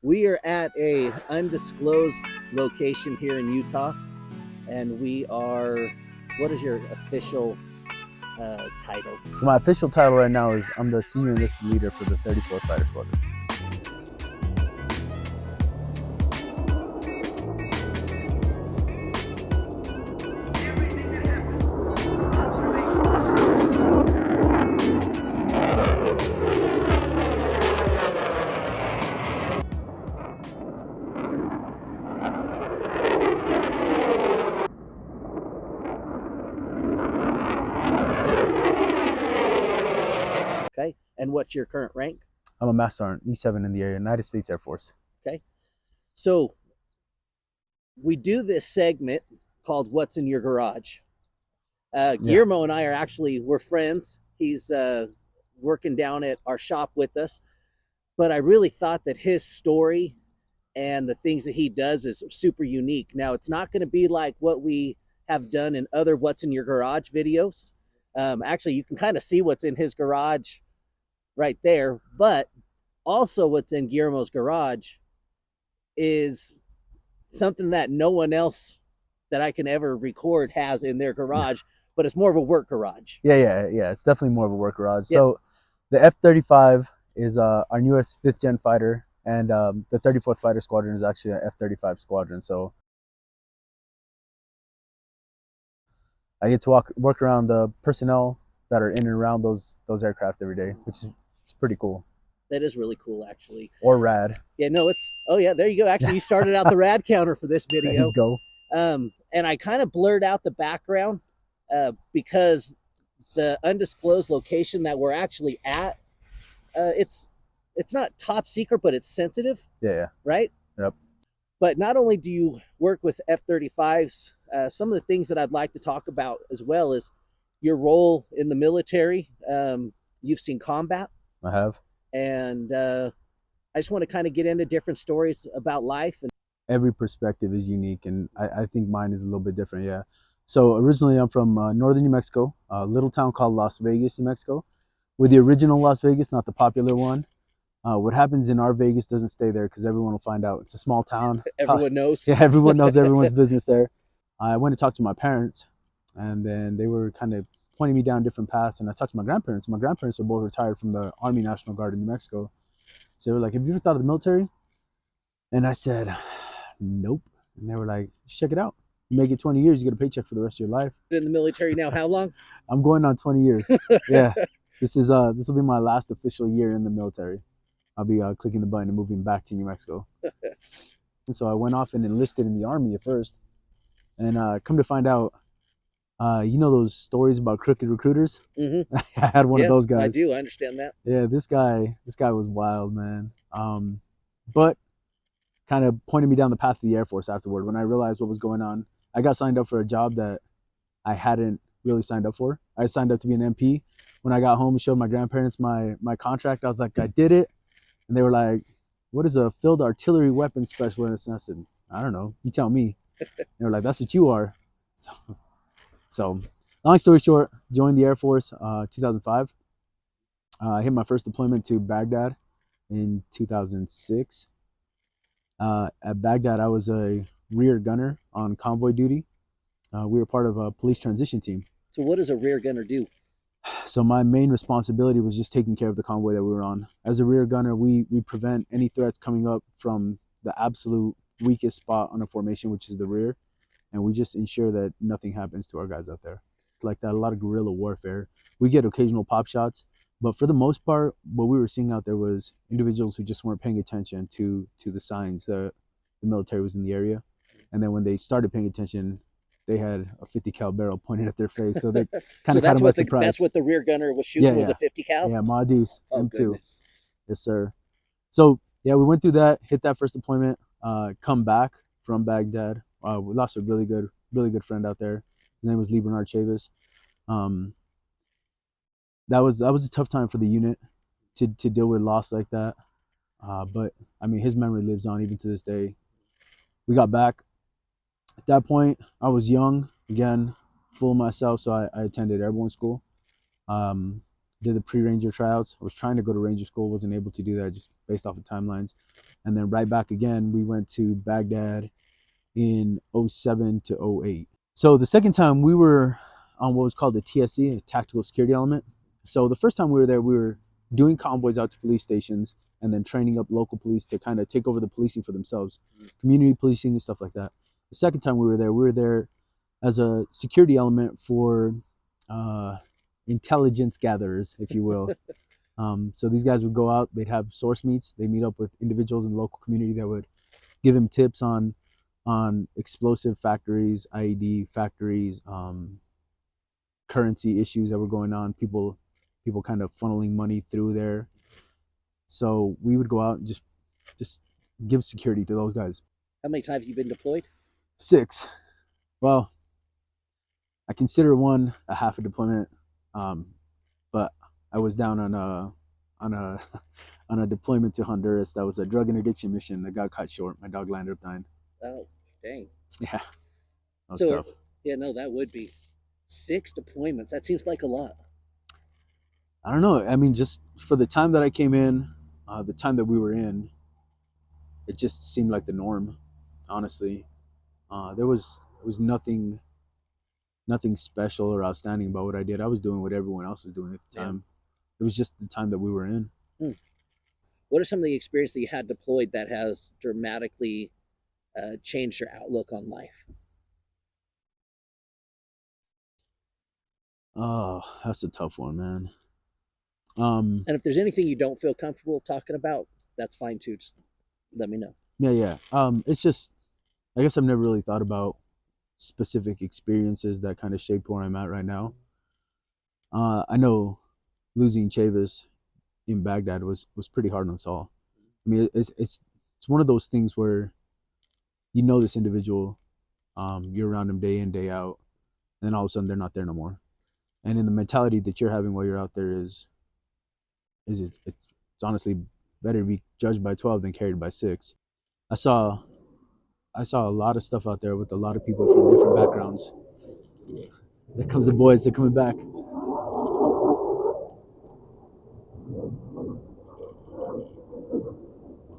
We are at a undisclosed location here in Utah, and we are. What is your official title? So my official title right now is I'm the senior enlisted leader for the 34th Fighter Squadron. Okay, and what's your current rank? I'm a Master Sergeant, E7 in the area, United States Air Force. Okay, so we do this segment called "What's in Your Garage." Guillermo and I we're friends. He's working down at our shop with us, but I really thought that his story and the things that he does is super unique. Now, it's not going to be like what we have done in other What's in Your Garage videos. Actually, you can kind of see what's in his garage right there, but also what's in Guillermo's garage is something that no one else that I can ever record has in their garage, but it's more of a work garage. Yeah. It's definitely more of a work garage. Yeah. So the F-35 is our newest 5th gen fighter, and the 34th Fighter Squadron is actually an F-35 squadron. So I get to work around the personnel that are in and around those aircraft every day, which is pretty cool. That is really cool, actually. Or rad. Yeah, no, oh yeah, there you go. Actually, you started out the rad counter for this video. There you go. And I kind of blurred out the background because the undisclosed location that we're actually at, it's not top secret, but it's sensitive. Yeah. Right? Yep. But not only do you work with F-35s, some of the things that I'd like to talk about as well is your role in the military. You've seen combat. I have. And I just want to kind of get into different stories about life. And every perspective is unique, and I think mine is a little bit different. Yeah. So originally I'm from northern New Mexico, a little town called Las Vegas, New Mexico. We're the original Las Vegas, not the popular one. What happens in our Vegas doesn't stay there because everyone will find out. It's a small town. Everyone knows. Yeah, everyone knows everyone's business there. I went to talk to my parents, and then they were kind of pointing me down different paths, and I talked to my grandparents. My grandparents are both retired from the Army National Guard in New Mexico. So they were like, have you ever thought of the military? And I said, nope. And they were like, check it out. You make it 20 years, you get a paycheck for the rest of your life. In the military now, how long? I'm going on 20 years. Yeah. This will be my last official year in the military. I'll be clicking the button and moving back to New Mexico. And so I went off and enlisted in the Army at first. And come to find out, you know those stories about crooked recruiters? Mm-hmm. I had one of those guys. I do. I understand that. Yeah, this guy was wild, man. But kind of pointed me down the path of the Air Force afterward. When I realized what was going on, I got signed up for a job that I hadn't really signed up for. I signed up to be an MP. When I got home and showed my grandparents my contract, I was like, I did it. And they were like, what is a field artillery weapons specialist? And I said, I don't know. You tell me. They were like, that's what you are. So long story short, joined the Air Force 2005. I hit my first deployment to Baghdad in 2006. At Baghdad, I was a rear gunner on convoy duty. We were part of a police transition team. So what does a rear gunner do? So my main responsibility was just taking care of the convoy that we were on. As a rear gunner, we prevent any threats coming up from the absolute weakest spot on a formation, which is the rear. And we just ensure that nothing happens to our guys out there. It's like that, a lot of guerrilla warfare. We get occasional pop shots, but for the most part, what we were seeing out there was individuals who just weren't paying attention to the signs that the military was in the area. And then when they started paying attention, they had a 50 cal barrel pointed at their face. So they kind of caught them by surprise. That's what the rear gunner was shooting, was a 50 cal? Yeah, Mahdi's M2. Goodness. Yes, sir. So yeah, we went through that, hit that first deployment, come back from Baghdad. We lost a really good friend out there. His name was Lee Bernard Chavis. That was a tough time for the unit to deal with loss like that. But I mean, his memory lives on even to this day. We got back. At that point, I was young, again, full of myself, so I attended airborne school. did the pre-ranger tryouts. I was trying to go to ranger school, wasn't able to do that just based off of timelines. And then right back again, we went to Baghdad in 07 to 08. So the second time we were on what was called the TSE, a tactical security element. So the first time we were there, we were doing convoys out to police stations and then training up local police to kind of take over the policing for themselves, community policing and stuff like that. The second time we were there as a security element for intelligence gatherers, if you will. So these guys would go out, they'd have source meets, they meet up with individuals in the local community that would give them tips on explosive factories, IED factories, currency issues that were going on, people kind of funneling money through there. So we would go out and just give security to those guys. How many times have you been deployed? 6. Well, I consider one a half a deployment, but I was down on a deployment to Honduras. That was a drug interdiction mission that got cut short. My dog landed up dying. Oh, dang. Yeah, that was So, tough. Yeah, no, that would be 6 deployments. That seems like a lot. I don't know. I mean, just for the time that I came in, the time that we were in, it just seemed like the norm, honestly. There was nothing special or outstanding about what I did. I was doing what everyone else was doing at the time. It was just the time that we were in. What are some of the experiences that you had deployed that has dramatically changed your outlook on life? Oh, that's a tough one, man. And if there's anything you don't feel comfortable talking about, that's fine too. Just let me know. Yeah. It's just, I guess I've never really thought about specific experiences that kind of shaped where I'm at right now. I know losing Chavis in Baghdad was pretty hard on us all. I mean, it's one of those things where you know this individual, you're around them day in, day out, and then all of a sudden they're not there no more. And in the mentality that you're having while you're out there is it's honestly better to be judged by 12 than carried by 6. I saw a lot of stuff out there with a lot of people from different backgrounds. There comes the boys, they're coming back.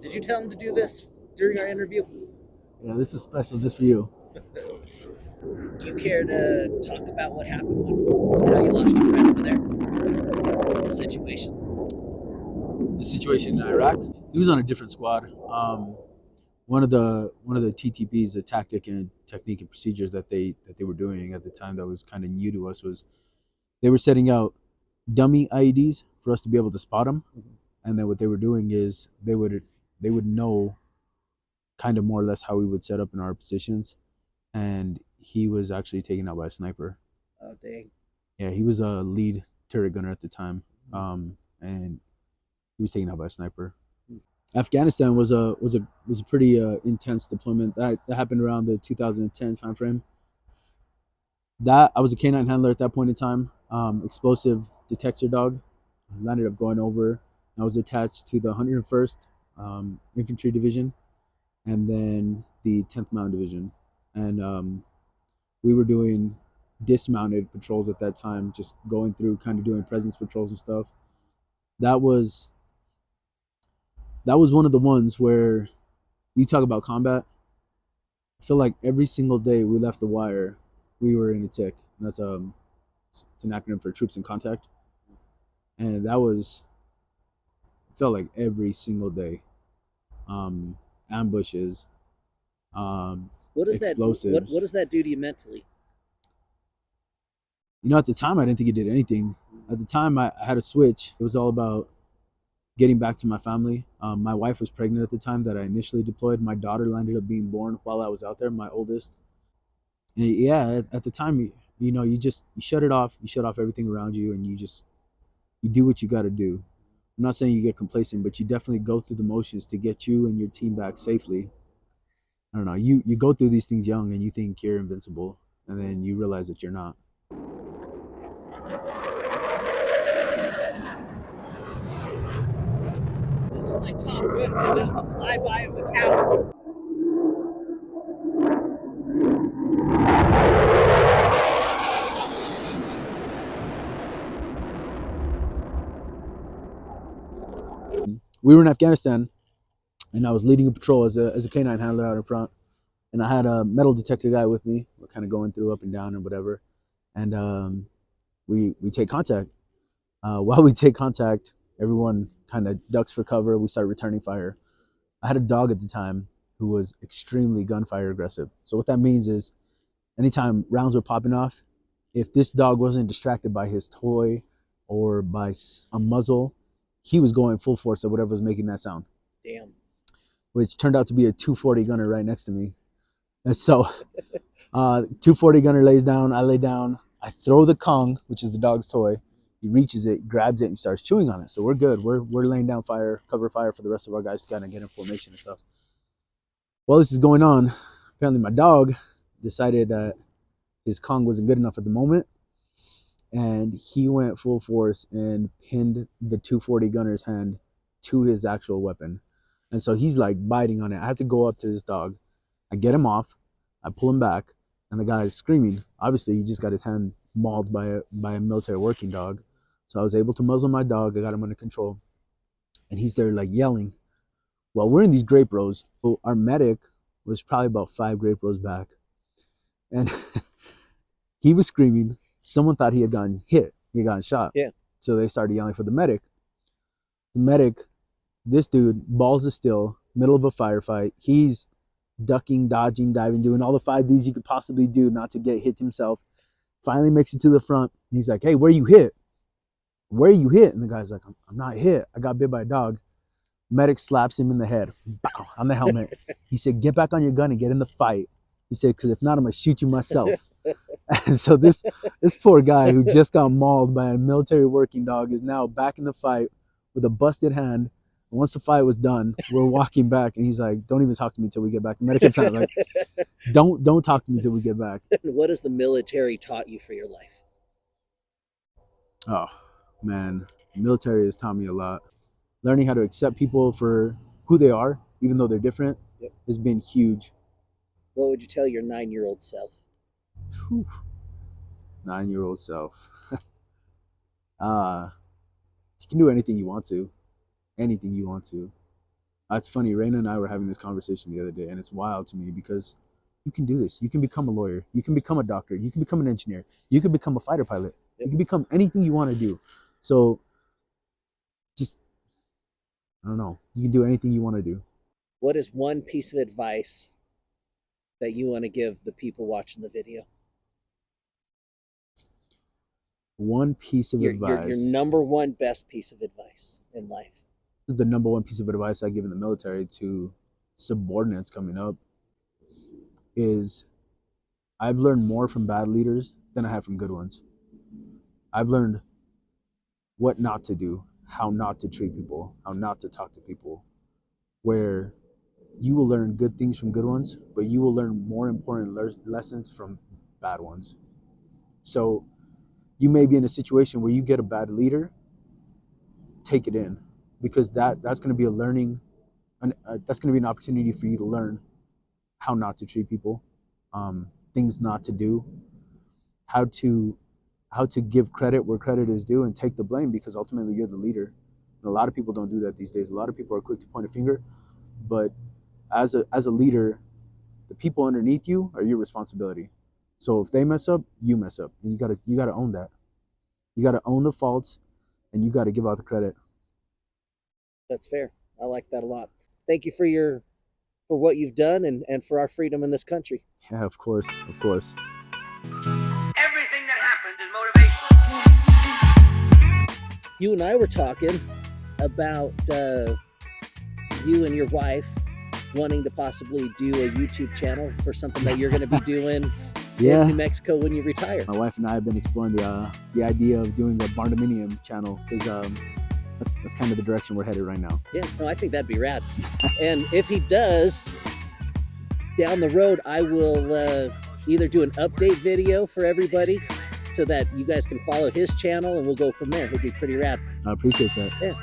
Did you tell them to do this during our interview? Yeah, this is special just for you. Do you care to talk about what happened with how you lost your friend over there? The situation. The situation in Iraq. He was on a different squad. One of the TTPs, the tactic and technique and procedures that they were doing at the time that was kind of new to us was they were setting out dummy IEDs for us to be able to spot them, and then what they were doing is they would know kind of more or less how we would set up in our positions, and he was actually taken out by a sniper. Oh dang! Yeah, he was a lead turret gunner at the time, and he was taken out by a sniper. Afghanistan was a pretty intense deployment that happened around the 2010 timeframe. That I was a K9 handler at that point in time. Explosive detector dog. I landed up going over. I was attached to the 101st Infantry Division, and then the 10th Mountain Division, and we were doing dismounted patrols at that time, just going through, kind of doing presence patrols and stuff. That was one of the ones where you talk about combat. I feel like every single day we left the wire, we were in a tick. And that's it's an acronym for troops in contact. And that felt like every single day. Ambushes, explosives. What does that do to you mentally? You know, at the time, I didn't think it did anything. At the time, I had a switch. It was all about getting back to my family. My wife was pregnant at the time that I initially deployed. My daughter ended up being born while I was out there, my oldest. And yeah, at the time, you know, you shut it off. You shut off everything around you, and you do what you got to do. I'm not saying you get complacent, but you definitely go through the motions to get you and your team back safely. I don't know. You go through these things young, and you think you're invincible, and then you realize that you're not. This is like Top Gun. It does the flyby of the tower. we were in Afghanistan, and I was leading a patrol as a canine handler out in front, and I had a metal detector guy with me. We're kind of going through up and down and whatever, and we take contact. While we take contact, everyone kind of ducks for cover. We start returning fire. I had a dog at the time who was extremely gunfire aggressive. So what that means is anytime rounds were popping off, if this dog wasn't distracted by his toy or by a muzzle, he was going full force at whatever was making that sound. Damn. Which turned out to be a 240 gunner right next to me. And so 240 gunner lays down, I lay down, I throw the Kong, which is the dog's toy. He reaches it, grabs it, and starts chewing on it. So we're good. We're laying down fire, cover fire for the rest of our guys to kind of get in formation and stuff. While this is going on, apparently my dog decided that his Kong wasn't good enough at the moment, and he went full force and pinned the 240 gunner's hand to his actual weapon. And so he's like biting on it. I have to go up to this dog. I get him off. I pull him back, and the guy is screaming. Obviously, he just got his hand mauled by a military working dog. So I was able to muzzle my dog. I got him under control, and he's there like yelling. Well, we're in these grape rows. But our medic was probably about 5 grape rows back, and he was screaming. Someone thought he had gotten hit. He had gotten shot. Yeah. So they started yelling for the medic. The medic, this dude, balls is still, middle of a firefight. He's ducking, dodging, diving, doing all the 5Ds you could possibly do not to get hit himself. Finally makes it to the front. He's like, hey, where you hit? Where you hit? And the guy's like, I'm not hit. I got bit by a dog. Medic slaps him in the head, bow, on the helmet. He said, get back on your gun and get in the fight. He said, because if not, I'm going to shoot you myself. And so this poor guy who just got mauled by a military working dog is now back in the fight with a busted hand. And once the fight was done, we're walking back, and he's like, don't even talk to me until we get back. The medic kept trying to like, don't talk to me until we get back. What has the military taught you for your life? Oh, man. The military has taught me a lot. Learning how to accept people for who they are, even though they're different, has been huge. What would you tell your 9-year-old self? 9-year-old self. You can do anything you want to. Anything you want to. It's funny, Raina and I were having this conversation the other day, and it's wild to me because you can do this. You can become a lawyer. You can become a doctor. You can become an engineer. You can become a fighter pilot. You can become anything you want to do. So just, I don't know. You can do anything you want to do. What is one piece of advice that you want to give the people watching the video? One piece of advice. Your number one best piece of advice in life. The number one piece of advice I give in the military to subordinates coming up is I've learned more from bad leaders than I have from good ones. I've learned what not to do, how not to treat people, how not to talk to people, where you will learn good things from good ones, but you will learn more important lessons from bad ones. So you may be in a situation where you get a bad leader, take it in, because that's going to be a learning, that's going to be an opportunity for you to learn how not to treat people, things not to do, how to give credit where credit is due and take the blame, because ultimately you're the leader. And a lot of people don't do that these days. A lot of people are quick to point a finger, but as a leader, the people underneath you are your responsibility. So if they mess up, you mess up, and you gotta own that. You gotta own the faults, and you gotta give out the credit. That's fair. I like that a lot. Thank you for what you've done and for our freedom in this country. Yeah, of course. Everything that happens is motivation. You and I were talking about you and your wife wanting to possibly do a YouTube channel for something that you're going to be doing in New Mexico when you retire. My wife and I have been exploring the idea of doing a barndominium channel, because that's kind of the direction we're headed right now. Yeah, no, I think that'd be rad. And if he does, down the road, I will either do an update video for everybody so that you guys can follow his channel, and we'll go from there. It'd be pretty rad. I appreciate that. Yeah.